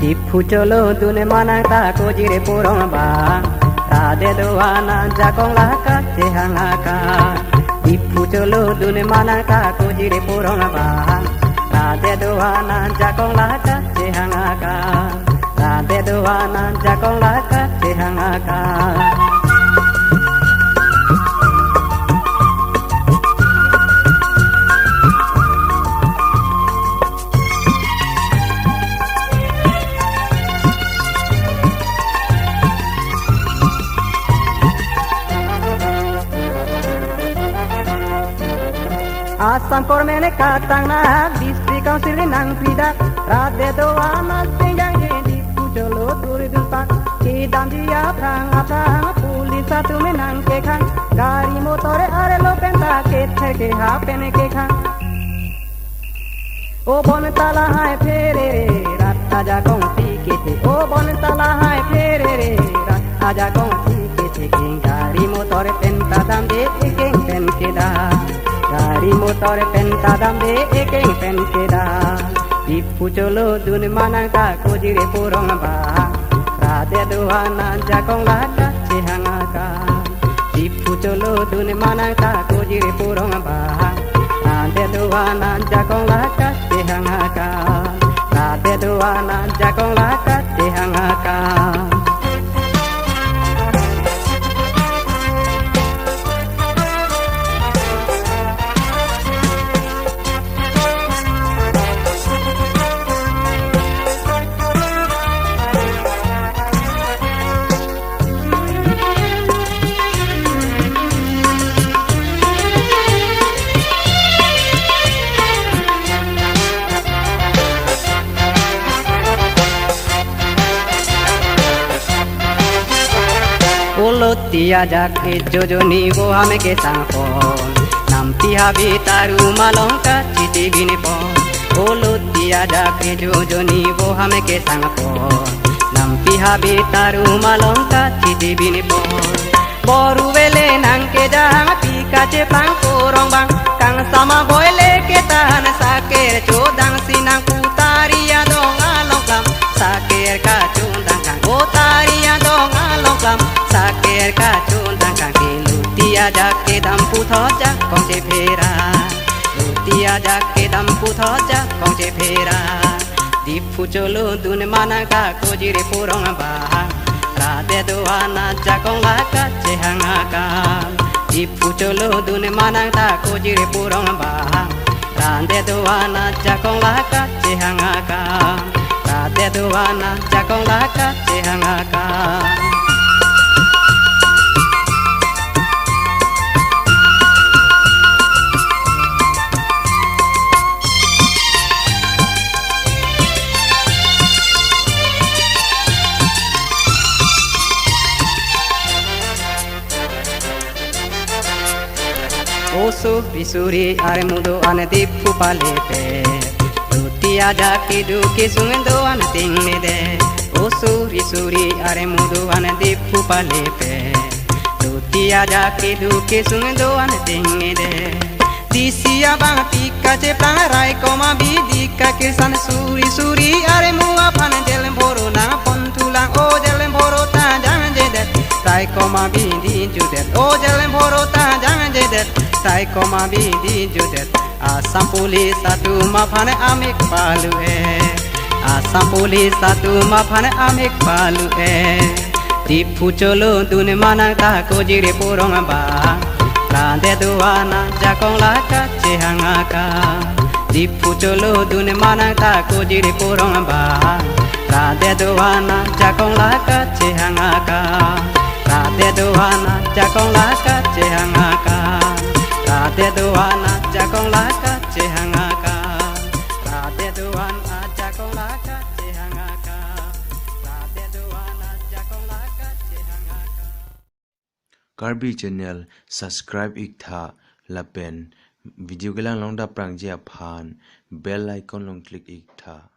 Tipu cholo dune manata kojire porong ba Rade doana jakong laka tehangaka Tipu cholo dune manata kojire porong ba Rade doana jakong laka tehangaka Rade doana jakong laka tehangaka Asam por mene katang na district council nang pida Rade doana singjang di pujolo turi dumpak Kidam dia prang apang pulis satu menang kekang Gari motore are lo penta kethe ke ha pene kekang O bon tala hai phere rat aja kong tikete O bon tala hai phere rat aja kong tikete Gari motore penta dam de ekeng pen keda Gari motor penta dam de ekeng pen keda Tipu cholo dun manangka kojire porong ba Rade doana jakong laka tehangaka Tipu cholo dun manangka kojire porong ba Rade doana jakong laka tehangaka Rade doana jakong laka tehangaka Tia jake jojoni wo hame ke sangpon Nampi habi taru malongka chiti bine pon Olo tia jake jojoni wo hame ke sangpon Nampi habi taru malongka chiti bine pon Boru vele nangke jang pika che pang korong bang Kang sama boile ke tahan saker chodang sinang putaria dong alongkam Saker ka chundang kang otaria dong alongkam Saker ka chundang kang lutia jake dam puthoja kong che phera Lutia jake dam puthoja kong che phera Tipu cholo dun manangka kojire porong ba Rade doana jakong laka tehangaka Tipu cholo dun manangka kojire porong ba Rade doana jakong laka tehangaka Rade doana jakong laka tehangaka Osu risuri are mudo ane tipu palepe Lutia jake duke sungendo ane tingne de Osu risuri are mudo ane tipu palepe Lutia jake duke sungendo ane tingne de Disia bang pika che pang rai koma bidika kirsan suri suri are mua pan jelen boro na pontulang o jelen boro ta jangan jedet Rai koma bidi judet o jelen boro ta jangan jedet Rai koma bidi judet Asam pulis satu mafane amik palu Asam pulis satu mafane amik palu Tipu cholo dune manangta kojire porong ba Rade doana jakong laka tehangaka Tipu cholo dune manangta kojire porong ba Rade doana jakong laka tehangaka Rade doana jakong laka tehangaka Rade doana jakong laka tehangaka Rade doana jakong laka tehangaka Rade doana jakong laka tehangaka Karbi channel subscribe iktha lapen video gelang long da prang je phan bell icon long click iktha